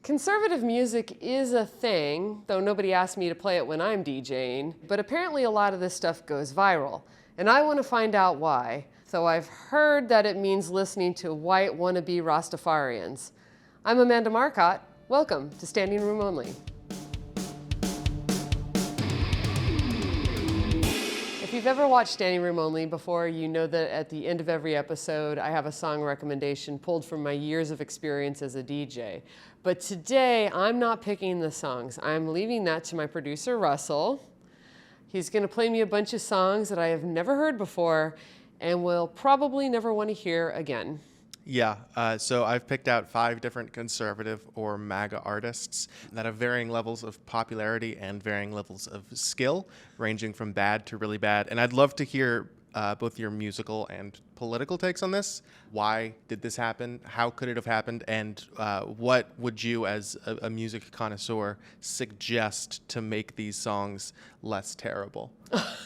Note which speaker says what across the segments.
Speaker 1: Conservative music is a thing, though nobody asked me to play it when I'm DJing, but apparently a lot of this stuff goes viral, and I want to find out why. So I've heard that it means listening to white wannabe Rastafarians. I'm Amanda Marcotte. Welcome to Standing Room Only. If you've ever watched Standing Room Only before, you know that at the end of every episode, I have a song recommendation pulled from my years of experience as a DJ. But today, I'm not picking the songs. I'm leaving that to my producer, Russell. He's gonna play me a bunch of songs that I have never heard before and will probably never want to hear again.
Speaker 2: Yeah, so I've picked out 5 different conservative or MAGA artists that have varying levels of popularity and varying levels of skill, ranging from bad to really bad. And I'd love to hear both your musical and political takes on this. Why did this happen? How could it have happened? And what would you, as a music connoisseur, suggest to make these songs less terrible?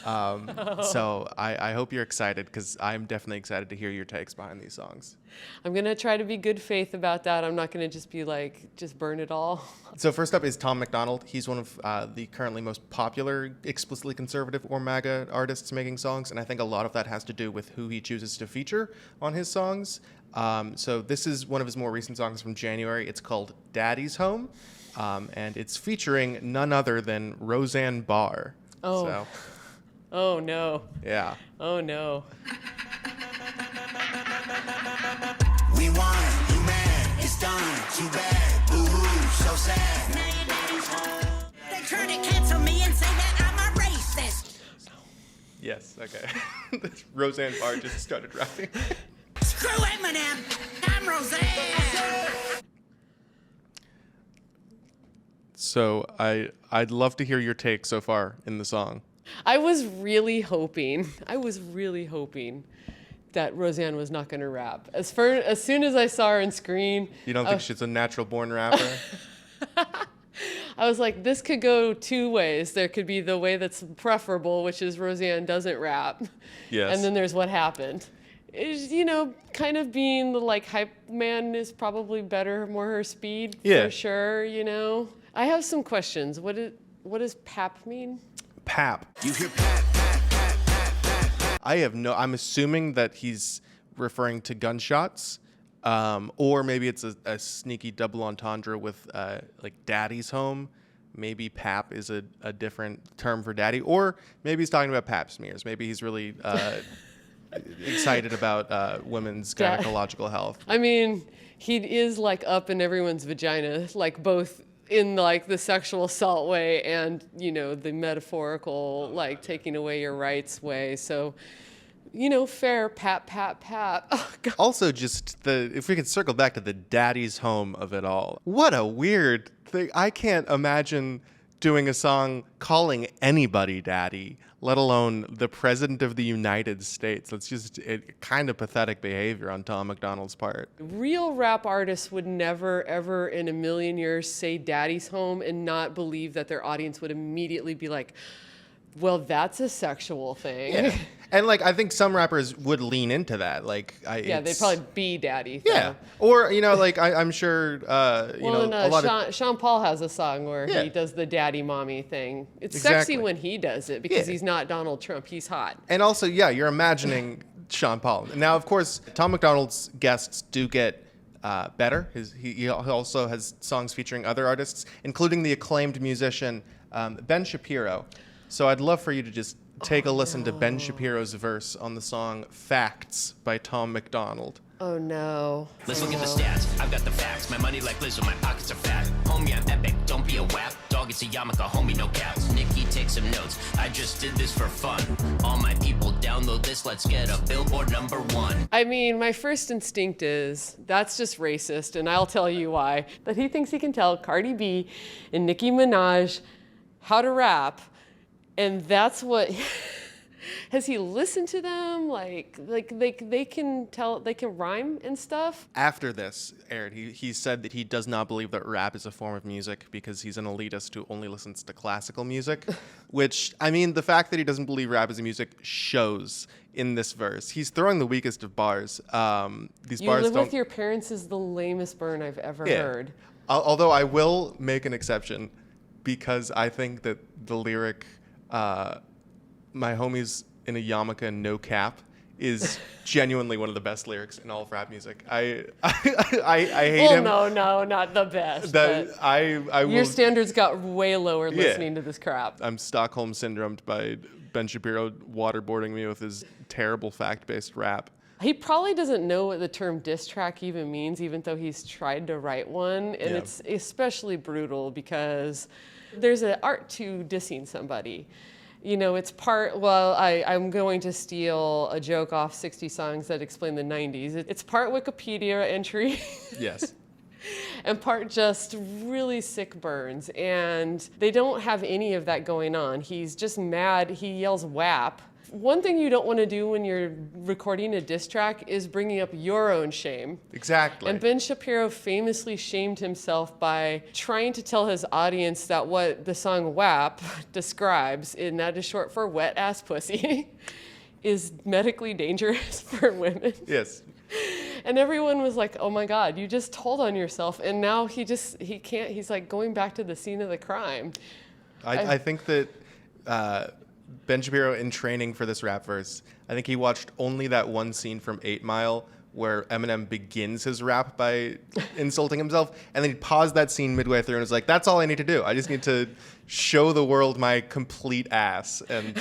Speaker 2: So I hope you're excited, because I'm definitely excited to hear your takes behind these songs.
Speaker 1: I'm gonna try to be good faith about that. I'm not gonna just be like, just burn it all.
Speaker 2: So first up is Tom MacDonald. He's one of the currently most popular explicitly conservative or MAGA artists making songs, and I think a lot of that has to do with who he chooses to feature on his songs. So this is one of his more recent songs from January. It's called Daddy's Home, and it's featuring none other than Roseanne Barr.
Speaker 1: Oh.
Speaker 2: So,
Speaker 1: oh no.
Speaker 2: yeah.
Speaker 1: Oh no.
Speaker 3: We won, you mad, it's done, too bad, boo-hoo, so sad. Now your daddy's home. They try to cancel me and say that I'm a racist.
Speaker 2: Yes, okay. Roseanne Barr just started rapping.
Speaker 3: Screw Eminem, I'm Roseanne.
Speaker 2: So I'd love to hear your take so far in the song.
Speaker 1: I was really hoping that Roseanne was not going to rap. As soon as I saw her on screen,
Speaker 2: You don't think she's a natural born rapper?
Speaker 1: I was like, this could go 2 ways. There could be the way that's preferable, which is Roseanne doesn't rap.
Speaker 2: Yes.
Speaker 1: And then there's what happened. Is, kind of being the hype man is probably better, more her speed,
Speaker 2: Yeah.
Speaker 1: for sure, I have some questions. What does pap mean?
Speaker 2: Pap.
Speaker 3: You hear pat, pat, pat, pat, pat, pat.
Speaker 2: I'm assuming that he's referring to gunshots, or maybe it's a sneaky double entendre with daddy's home. Maybe pap is a different term for daddy, or maybe he's talking about pap smears. Maybe he's really excited about women's gynecological health.
Speaker 1: I mean, he is up in everyone's vagina, both in the sexual assault way and, the metaphorical, taking away your rights way. So, fair, pap, pap, pap. Oh, God.
Speaker 2: Also, just if we could circle back to the daddy's home of it all. What a weird thing. I can't imagine doing a song calling anybody daddy, let alone the president of the United States. That's just kind of pathetic behavior on Tom MacDonald's part.
Speaker 1: Real rap artists would never, ever in a million years say daddy's home and not believe that their audience would immediately be like, well, that's a sexual thing.
Speaker 2: Yeah. And I think some rappers would lean into that.
Speaker 1: They'd probably be daddy.
Speaker 2: Yeah. Or, I'm sure, a lot of...
Speaker 1: Sean Paul has a song where
Speaker 2: Yeah.
Speaker 1: he does the daddy mommy thing. It's
Speaker 2: Exactly.
Speaker 1: sexy when he does it because
Speaker 2: Yeah.
Speaker 1: he's not Donald Trump. He's hot.
Speaker 2: And also, yeah, you're imagining Sean Paul. Now, of course, Tom MacDonald's guests do get better. He also has songs featuring other artists, including the acclaimed musician Ben Shapiro. So I'd love for you to just take a listen to Ben Shapiro's verse on the song Facts by Tom MacDonald.
Speaker 1: Oh, no.
Speaker 4: Let's look at the stats. I've got the facts. My money like Lizzo, my pockets are fat. Homie, I'm epic. Don't be a wap. Dog, it's a yarmulke. Homie, no caps. Nikki, take some notes. I just did this for fun. All my people, download this. Let's get a Billboard #1.
Speaker 1: I mean, my first instinct is that's just racist, and I'll tell you why. That he thinks he can tell Cardi B and Nicki Minaj how to rap, and that's what... Has he listened to them? They can tell, they can rhyme and stuff.
Speaker 2: After this aired, he said that he does not believe that rap is a form of music because he's an elitist who only listens to classical music, which, I mean, the fact that he doesn't believe rap is music shows in this verse. He's throwing the weakest of bars. These
Speaker 1: You
Speaker 2: bars
Speaker 1: live
Speaker 2: don't...
Speaker 1: with your parents is the lamest burn I've ever heard.
Speaker 2: Although I will make an exception because I think that the lyric, my homies in a yarmulke and no cap, is genuinely one of the best lyrics in all of rap music. I hate him.
Speaker 1: Well, no, not the best.
Speaker 2: That
Speaker 1: but
Speaker 2: I will,
Speaker 1: your standards got way lower listening to this crap.
Speaker 2: I'm Stockholm syndromed by Ben Shapiro waterboarding me with his terrible fact-based rap.
Speaker 1: He probably doesn't know what the term diss track even means, even though he's tried to write one. And
Speaker 2: Yeah.
Speaker 1: it's especially brutal because there's an art to dissing somebody. You know, it's part, well, I'm going to steal a joke off 60 Songs that explain the 90s. It's part Wikipedia entry.
Speaker 2: Yes.
Speaker 1: And part just really sick burns. And they don't have any of that going on. He's just mad. He yells WAP. One thing you don't want to do when you're recording a diss track is bringing up your own shame.
Speaker 2: Exactly.
Speaker 1: And Ben Shapiro famously shamed himself by trying to tell his audience that what the song WAP describes, and that is short for wet ass pussy, is medically dangerous for women.
Speaker 2: Yes.
Speaker 1: And everyone was like, oh my God, you just told on yourself. And now he can't, he's like going back to the scene of the crime.
Speaker 2: I think that Ben Shapiro, in training for this rap verse, I think he watched only that one scene from 8 Mile where Eminem begins his rap by insulting himself, and then he paused that scene midway through and was like, that's all I need to do. I just need to show the world my complete ass, and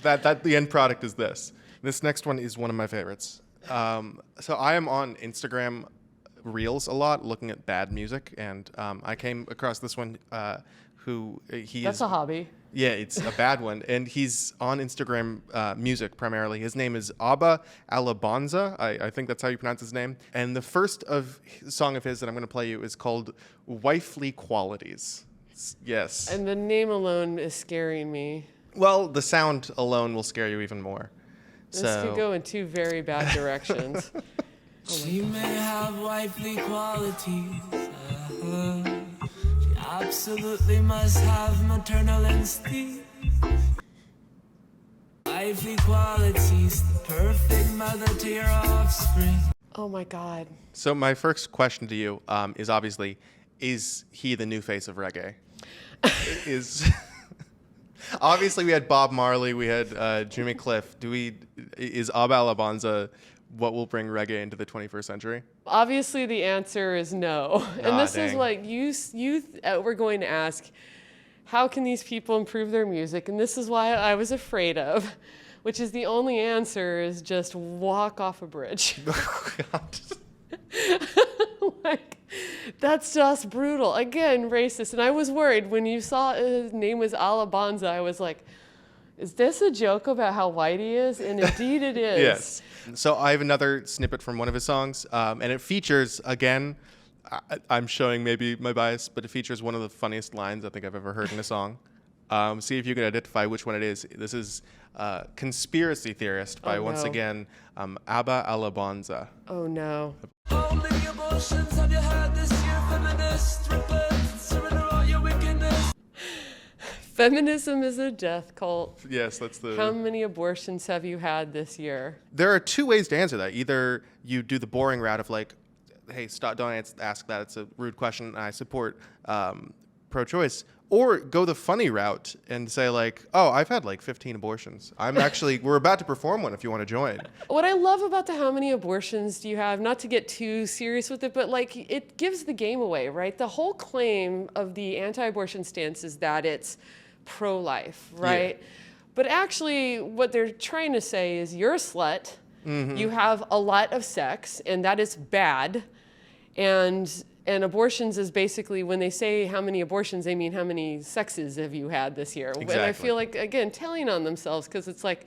Speaker 2: that the end product is this. This next one is one of my favorites. So I am on Instagram Reels a lot, looking at bad music, and I came across this one
Speaker 1: That's a hobby.
Speaker 2: Yeah, it's a bad one. And he's on Instagram Music primarily. His name is Abba Alabanza. I think that's how you pronounce his name. And the first song of his that I'm going to play you is called Wifely Qualities. Yes.
Speaker 1: And the name alone is scaring me.
Speaker 2: Well, the sound alone will scare you even more.
Speaker 1: This could go in two very bad directions.
Speaker 5: She may have wifely qualities. She absolutely must have maternal instinct. Wifely qualities, the perfect mother to your offspring.
Speaker 1: Oh my God.
Speaker 2: So my first question to you is obviously, is he the new face of reggae? Obviously, we had Bob Marley, we had Jimmy Cliff. Is Abba Alabanza what will bring reggae into the 21st century?
Speaker 1: Obviously, the answer is no. And this is
Speaker 2: dang.
Speaker 1: what we're going to ask, how can these people improve their music? And this is why I was afraid of, which is the only answer is just walk off a bridge.
Speaker 2: God.
Speaker 1: Like, that's just brutal. Again, racist. And I was worried when you saw his name was Alabanza. I was like, is this a joke about how white he is? And indeed it is.
Speaker 2: Yes. So I have another snippet from one of his songs, and it features, again, I'm showing maybe my bias, but it features one of the funniest lines I think I've ever heard in a song. See if you can identify which one it is. This is Conspiracy Theorist by, once
Speaker 1: no.
Speaker 2: again, Abba Alabanza.
Speaker 1: Oh no.
Speaker 5: How many abortions have you had this year, feminist? Repent, surrender all your wickedness.
Speaker 1: Feminism is a death cult.
Speaker 2: Yes, that's the...
Speaker 1: How many abortions have you had this year?
Speaker 2: There are two ways to answer that. Either you do the boring route of like, hey, stop, don't ask that. It's a rude question. And I support pro-choice. Or go the funny route and say like, oh, I've had like 15 abortions. We're about to perform one if you want to join.
Speaker 1: What I love about the how many abortions do you have, not to get too serious with it, but like it gives the game away, right? The whole claim of the anti-abortion stance is that it's pro-life, right?
Speaker 2: Yeah.
Speaker 1: But actually what they're trying to say is you're a slut, you have a lot of sex, and that is bad. And abortions is basically, when they say how many abortions, they mean how many sexes have you had this year.
Speaker 2: Exactly.
Speaker 1: And I feel like, again, telling on themselves, because it's like,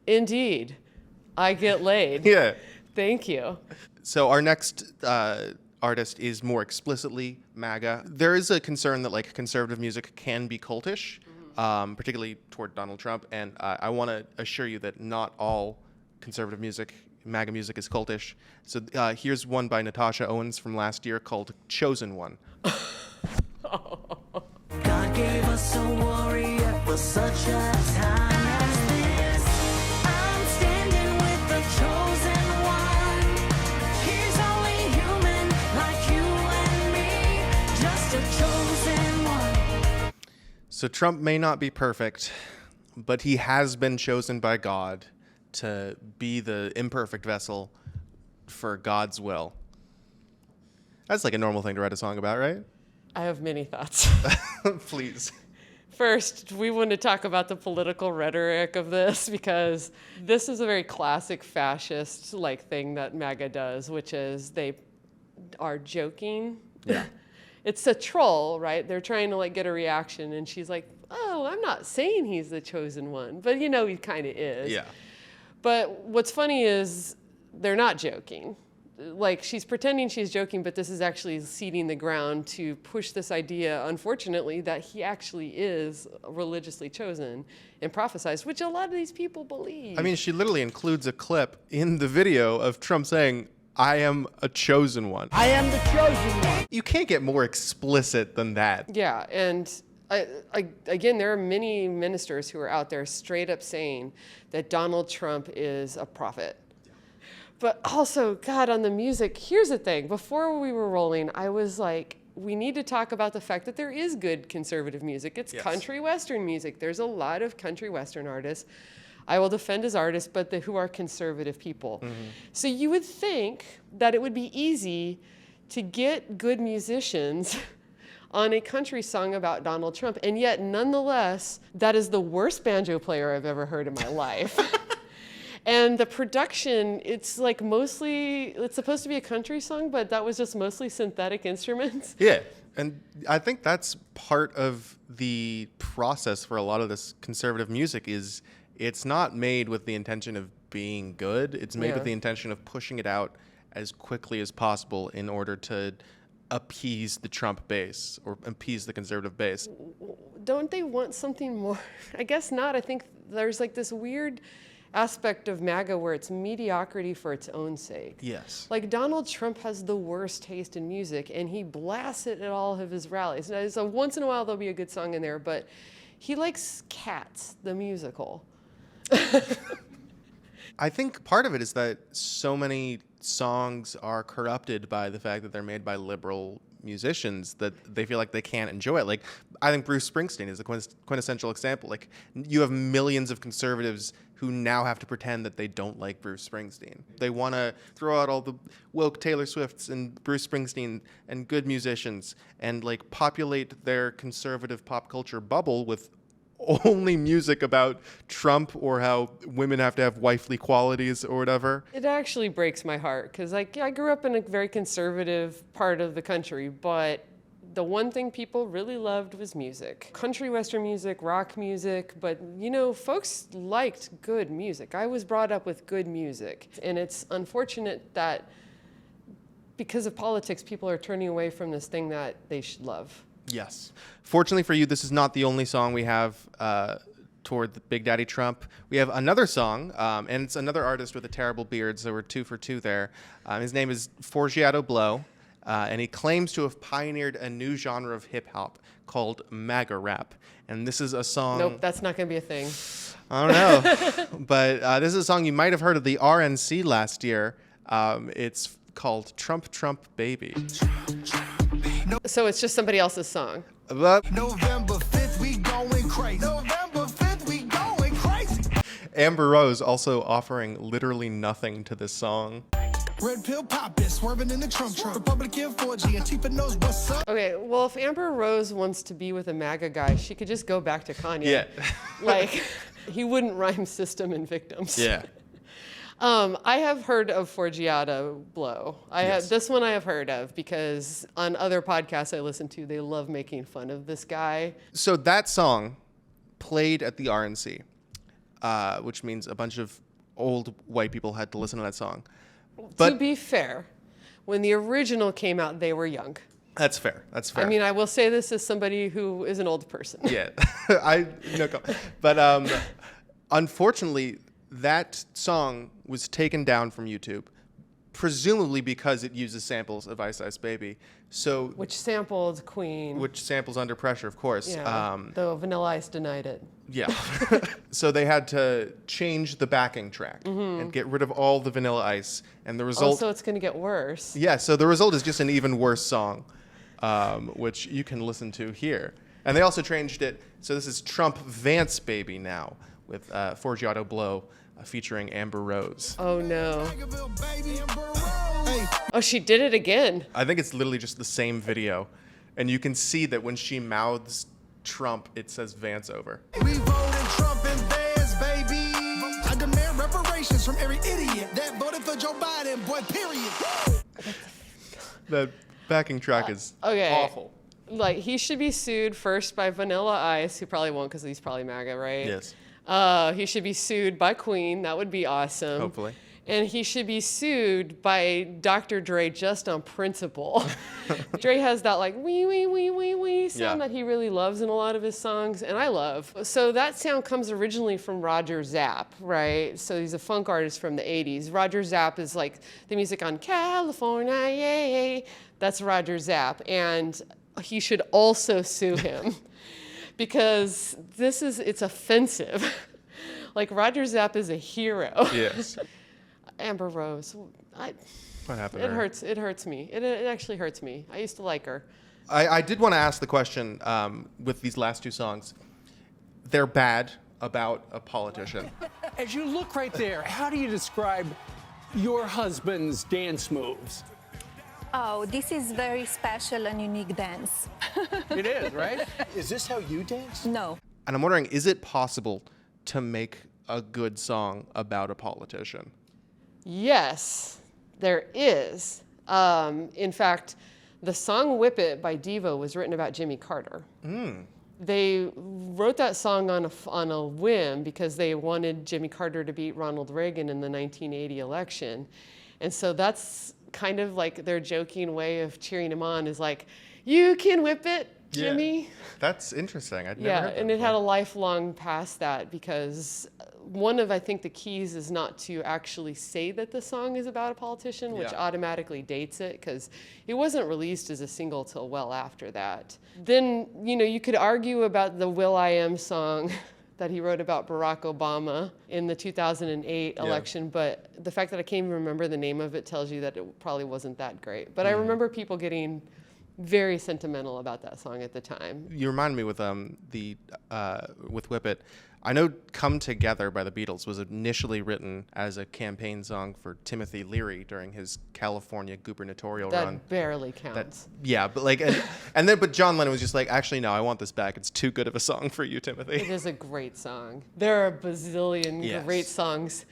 Speaker 1: indeed, I get laid.
Speaker 2: Yeah.
Speaker 1: Thank you.
Speaker 2: So our next artist is more explicitly MAGA. There is a concern that like conservative music can be cultish, particularly toward Donald Trump. And I want to assure you that not all conservative music, MAGA music, is cultish. So here's one by Natasha Owens from last year called Chosen One.
Speaker 3: God gave us a warrior for such a time as this. I'm standing with the chosen one. He's only human like you and me.
Speaker 2: So Trump may not be perfect, but he has been chosen by God to be the imperfect vessel for God's will. That's like a normal thing to write a song about, right?
Speaker 1: I have many thoughts.
Speaker 2: Please.
Speaker 1: First, we want to talk about the political rhetoric of this because this is a very classic fascist like thing that MAGA does, which is they are joking.
Speaker 2: Yeah.
Speaker 1: It's a troll, right? They're trying to like get a reaction, and she's like, "Oh, I'm not saying he's the chosen one," but you know he kind of is.
Speaker 2: Yeah.
Speaker 1: But what's funny is they're not joking. Like, she's pretending she's joking, but this is actually seeding the ground to push this idea, unfortunately, that he actually is religiously chosen and prophesized, which a lot of these people believe.
Speaker 2: I mean, she literally includes a clip in the video of Trump saying, "I am a chosen one."
Speaker 6: I am the chosen one.
Speaker 2: You can't get more explicit than that.
Speaker 1: Yeah, and again, there are many ministers who are out there straight up saying that Donald Trump is a prophet. But also, God, on the music, here's the thing. Before we were rolling, I was like, we need to talk about the fact that there is good conservative music. It's country western music. There's a lot of country western artists. I will defend as artists, but who are conservative people. So you would think that it would be easy to get good musicians on a country song about Donald Trump. And yet, nonetheless, that is the worst banjo player I've ever heard in my life. And the production, it's like mostly, it's supposed to be a country song, but that was just mostly synthetic instruments.
Speaker 2: Yeah. And I think that's part of the process for a lot of this conservative music is it's not made with the intention of being good. It's made with the intention of pushing it out as quickly as possible in order to appease the Trump base or appease the conservative base.
Speaker 1: Don't they want something more? I guess not. I think there's like this weird aspect of MAGA where it's mediocrity for its own sake.
Speaker 2: Yes.
Speaker 1: Like Donald Trump has the worst taste in music and he blasts it at all of his rallies. Now, so once in a while there'll be a good song in there, but he likes Cats, the musical.
Speaker 2: I think part of it is that so many songs are corrupted by the fact that they're made by liberal musicians that they feel like they can't enjoy it. Like, I think Bruce Springsteen is a quintessential example. Like, you have millions of conservatives who now have to pretend that they don't like Bruce Springsteen. They want to throw out all the woke Taylor Swifts and Bruce Springsteen and good musicians and like populate their conservative pop culture bubble with only music about Trump or how women have to have wifely qualities or whatever.
Speaker 1: It actually breaks my heart because I grew up in a very conservative part of the country, but the one thing people really loved was music. Country western music, rock music, but you know, folks liked good music. I was brought up with good music, and it's unfortunate that because of politics, people are turning away from this thing that they should love.
Speaker 2: Yes. Fortunately for you, this is not the only song we have toward the Big Daddy Trump. We have another song, and it's another artist with a terrible beard, so we're 2 for 2 there. His name is Forgiato Blow, and he claims to have pioneered a new genre of hip-hop called MAGA rap. And this is a song...
Speaker 1: Nope, that's not going to be a thing.
Speaker 2: I don't know. But this is a song you might have heard of the RNC last year. It's called Trump, Trump, Baby.
Speaker 1: So it's just somebody else's song.
Speaker 2: But
Speaker 3: November 5th, we going crazy. November 5th, we going crazy.
Speaker 2: Amber Rose also offering literally nothing to this song.
Speaker 3: Red pill poppin', swerving in the Trump. Republican 4G, Antifa knows what's up.
Speaker 1: Okay, well, if Amber Rose wants to be with a MAGA guy, she could just go back to Kanye.
Speaker 2: Yeah.
Speaker 1: Like, he wouldn't rhyme system and victims.
Speaker 2: Yeah.
Speaker 1: I have heard of Forgiato Blow. This one I have heard of because on other podcasts I listen to, they love making fun of this guy.
Speaker 2: So that song played at the RNC, which means a bunch of old white people had to listen to that song. But
Speaker 1: to be fair, when the original came out, they were young.
Speaker 2: That's fair. That's fair.
Speaker 1: I mean, I will say this as somebody who is an old person.
Speaker 2: Yeah. But unfortunately, that song was taken down from YouTube, presumably because it uses samples of Ice Ice Baby. So
Speaker 1: Which sampled Queen.
Speaker 2: which samples Under Pressure, of course.
Speaker 1: Yeah, though Vanilla Ice denied it.
Speaker 2: Yeah. So they had to change the backing track and get rid of all the Vanilla Ice, and the result.
Speaker 1: Also, it's going to get worse.
Speaker 2: Yeah. So the result is just an even worse song, which you can listen to here. And they also changed it. So this is Trump Vance Baby now with Forgiato Blow featuring Amber Rose.
Speaker 1: Oh no. Oh, she did it again.
Speaker 2: I think it's literally just the same video. And you can see that when she mouths Trump, it says Vance over.
Speaker 3: We voted Trump and Vance, baby. I demand reparations from every idiot that voted for Joe Biden, boy, period.
Speaker 2: The backing track is
Speaker 1: Okay.
Speaker 2: awful.
Speaker 1: Like, he should be sued first by Vanilla Ice, who probably won't because he's probably MAGA, right?
Speaker 2: Yes.
Speaker 1: He should be sued by Queen. That would be awesome.
Speaker 2: Hopefully.
Speaker 1: And he should be sued by Dr. Dre just on principle. Dre has that like wee, wee, wee, wee, wee sound
Speaker 2: Yeah.
Speaker 1: that he really loves in a lot of his songs, and I love. So that sound comes originally from Roger Zapp, right? So he's a funk artist from the 80s. Roger Zapp is like the music on California, yay. That's Roger Zapp. And he should also sue him because it's offensive. Like, Roger Zapp is a hero.
Speaker 2: Yes.
Speaker 1: Amber Rose,
Speaker 2: What happened
Speaker 1: it
Speaker 2: to her?
Speaker 1: hurts. It hurts me. It actually hurts me. I used to like her.
Speaker 2: I did want to ask the question with these last two songs. They're bad about a politician.
Speaker 6: As you look right there, how do you describe your husband's dance moves?
Speaker 7: Oh, this is very special and unique dance.
Speaker 6: It is, right? Is this how you dance?
Speaker 7: No.
Speaker 2: And I'm wondering, is it possible to make a good song about a politician?
Speaker 1: Yes, there is. In fact, the song "Whip It" by Devo was written about Jimmy Carter. They wrote that song on a whim because they wanted Jimmy Carter to beat Ronald Reagan in the 1980 election. And so that's kind of like their joking way of cheering him on, is like, you can whip it, Jimmy.
Speaker 2: That's interesting. I'd never
Speaker 1: Yeah,
Speaker 2: heard that
Speaker 1: and it had a
Speaker 2: before.
Speaker 1: lifelong past that because one of, I think, the keys is not to actually say that the song is about a politician, which
Speaker 2: Yeah.
Speaker 1: automatically dates it because it wasn't released as a single till well after that. Then, you could argue about the will.i.am song that he wrote about Barack Obama in the 2008 election, but the fact that I can't even remember the name of it tells you that it probably wasn't that great. But I remember people getting very sentimental about that song at the time.
Speaker 2: You remind me with with Whip It. I know "Come Together" by the Beatles was initially written as a campaign song for Timothy Leary during his California gubernatorial
Speaker 1: That
Speaker 2: run.
Speaker 1: barely counts.
Speaker 2: Yeah, but like, but John Lennon was just like, actually, no, I want this back. It's too good of a song for you,
Speaker 1: It
Speaker 2: Timothy.
Speaker 1: is a great song. There are a bazillion
Speaker 2: Yes.
Speaker 1: great songs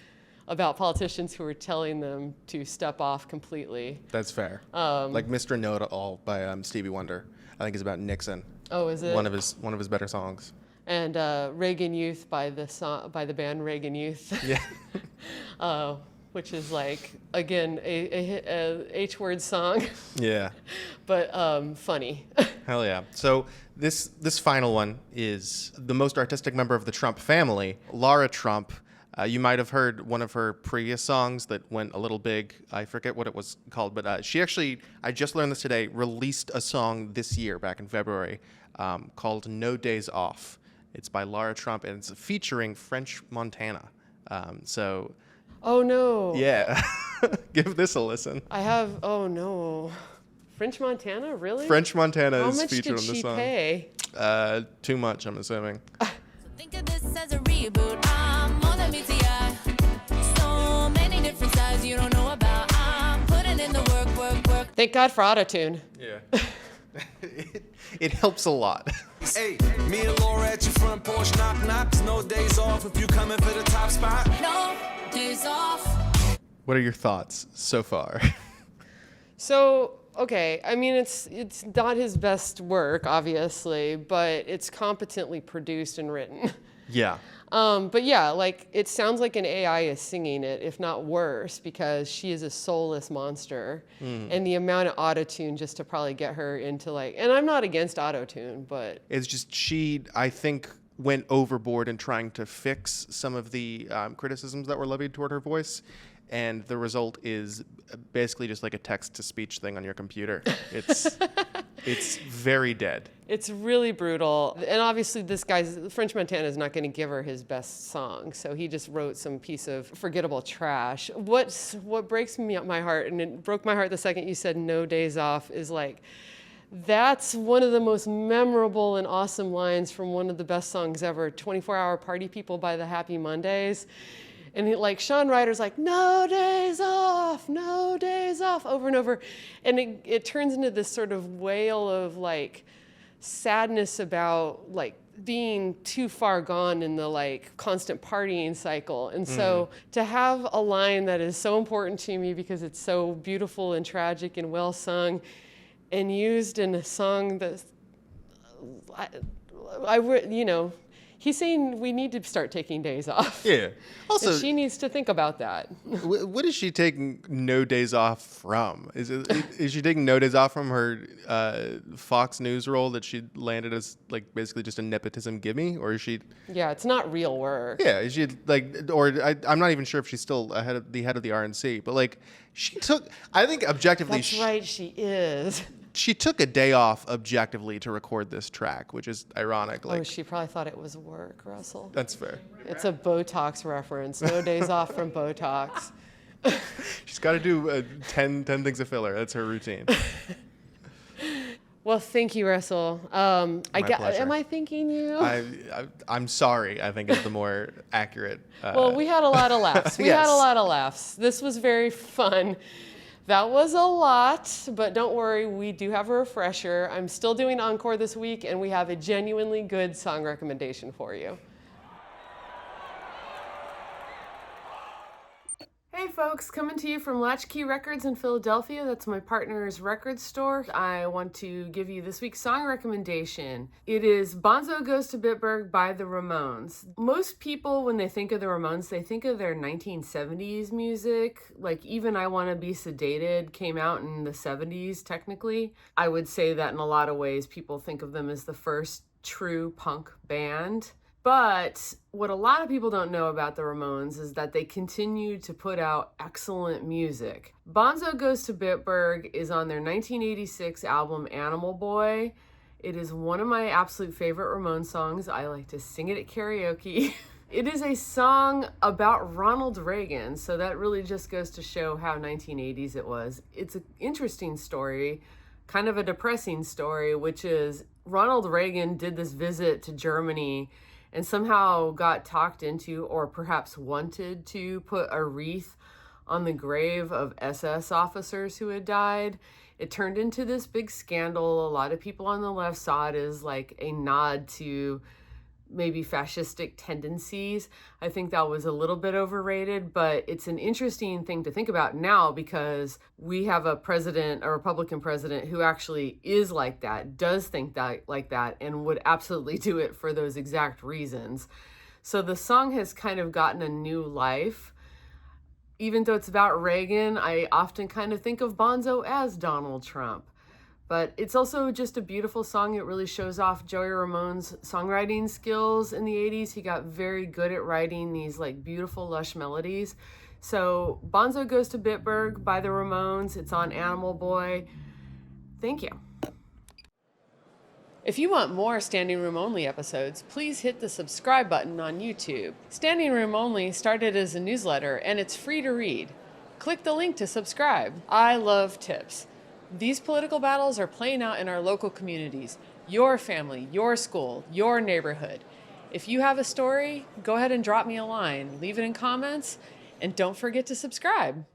Speaker 1: about politicians who are telling them to step off completely.
Speaker 2: That's fair. Like "Mr. Know-It-All" by Stevie Wonder. I think is about Nixon.
Speaker 1: Oh, is it?
Speaker 2: One of his better songs.
Speaker 1: And Reagan Youth by the band Reagan Youth.
Speaker 2: Yeah.
Speaker 1: Which is like, again, a H-word song,
Speaker 2: Yeah.
Speaker 1: but funny.
Speaker 2: Hell yeah. So this final one is the most artistic member of the Trump family, Lara Trump. You might have heard one of her previous songs that went a little big. I forget what it was called, but she actually, I just learned this today, released a song this year, back in February, called "No Days Off." It's by Lara Trump, and it's featuring French Montana. So,
Speaker 1: Oh no.
Speaker 2: yeah, give this a listen.
Speaker 1: Oh no. French Montana, really?
Speaker 2: French Montana
Speaker 1: How
Speaker 2: is
Speaker 1: much
Speaker 2: featured
Speaker 1: did
Speaker 2: on the
Speaker 1: she
Speaker 2: song.
Speaker 1: pay?
Speaker 2: Too much, I'm assuming.
Speaker 8: Think of this as a reboot. I'm more than meets the eye. So many different sides you don't know about. I'm putting in the work.
Speaker 1: Thank God for autotune.
Speaker 2: Yeah. It helps a lot.
Speaker 5: Hey, me and Laura at your front porch, knock knocks, no days off if you coming for the top spot.
Speaker 8: No days off.
Speaker 2: What are your thoughts so far?
Speaker 1: So, okay, I mean, it's not his best work, obviously, but it's competently produced and written.
Speaker 2: Yeah.
Speaker 1: But yeah, like, it sounds like an AI is singing it, if not worse, because she is a soulless monster. And the amount of autotune just to probably get her into like, and I'm not against autotune, but
Speaker 2: It's just she, I think, went overboard in trying to fix some of the criticisms that were levied toward her voice. And the result is basically just like a text-to-speech thing on your computer. It's very dead.
Speaker 1: it's really brutal. And obviously French Montana is not going to give her his best song. So he just wrote some piece of forgettable trash. What breaks my heart, and it broke my heart the second you said "No Days Off," is like, That's one of the most memorable and awesome lines from one of the best songs ever, 24-Hour Party People by the Happy Mondays. And like Sean Ryder's like, no days off, over and over. And it turns into this sort of wail of like sadness about like being too far gone in the like constant partying cycle. And so to have a line that is so important to me because it's so beautiful and tragic and well sung and used in a song that I would, you know, he's saying we need to start taking days off.
Speaker 2: Yeah. Also,
Speaker 1: and she needs to think about that.
Speaker 2: What is she taking no days off from? Is she taking no days off from her Fox News role that she landed as like basically just a nepotism gimme, or is she?
Speaker 1: Yeah, it's not real work.
Speaker 2: Yeah, is she like, or I'm not even sure if she's still head of the RNC, but like she took. I think objectively,
Speaker 1: That's right, she is.
Speaker 2: She took a day off objectively to record this track, which is ironic. Like,
Speaker 1: she probably thought it was work, Russell.
Speaker 2: That's fair.
Speaker 1: It's a Botox reference. No days off from Botox.
Speaker 2: She's got to do 10 things of filler. That's her routine.
Speaker 1: Well, thank you, Russell.
Speaker 2: My pleasure.
Speaker 1: Am I thanking you?
Speaker 2: I'm sorry, I think is the more accurate.
Speaker 1: Well, we had a lot of laughs. We had a lot of laughs. This was very fun. That was a lot, but don't worry, we do have a refresher. I'm still doing Encore this week, and we have a genuinely good song recommendation for you. Hey folks, coming to you from Latchkey Records in Philadelphia. That's my partner's record store. I want to give you this week's song recommendation. It is Bonzo Goes to Bitburg by the Ramones. Most people, when they think of the Ramones, they think of their 1970s music. Like even I Wanna Be Sedated came out in the 70s, technically. I would say that in a lot of ways, people think of them as the first true punk band. But what a lot of people don't know about the Ramones is that they continue to put out excellent music. Bonzo Goes to Bitburg is on their 1986 album Animal Boy. It is one of my absolute favorite Ramones songs. I like to sing it at karaoke. It is a song about Ronald Reagan, so that really just goes to show how 1980s it was. It's an interesting story, kind of a depressing story, which is Ronald Reagan did this visit to Germany and somehow got talked into, or perhaps wanted to, put a wreath on the grave of SS officers who had died. It turned into this big scandal. A lot of people on the left saw it as like a nod to maybe fascistic tendencies. I think that was a little bit overrated, but it's an interesting thing to think about now because we have a president, a Republican president, who actually is like that, does think that like that, and would absolutely do it for those exact reasons. So the song has kind of gotten a new life. Even though it's about Reagan, I often kind of think of Bonzo as Donald Trump. But it's also just a beautiful song. It really shows off Joey Ramone's songwriting skills in the 80s. He got very good at writing these like beautiful, lush melodies. So Bonzo Goes to Bitburg by the Ramones. It's on Animal Boy. Thank you. If you want more Standing Room Only episodes, please hit the subscribe button on YouTube. Standing Room Only started as a newsletter and it's free to read. Click the link to subscribe. I love tips. These political battles are playing out in our local communities, your family, your school, your neighborhood. If you have a story, go ahead and drop me a line, leave it in comments, and don't forget to subscribe.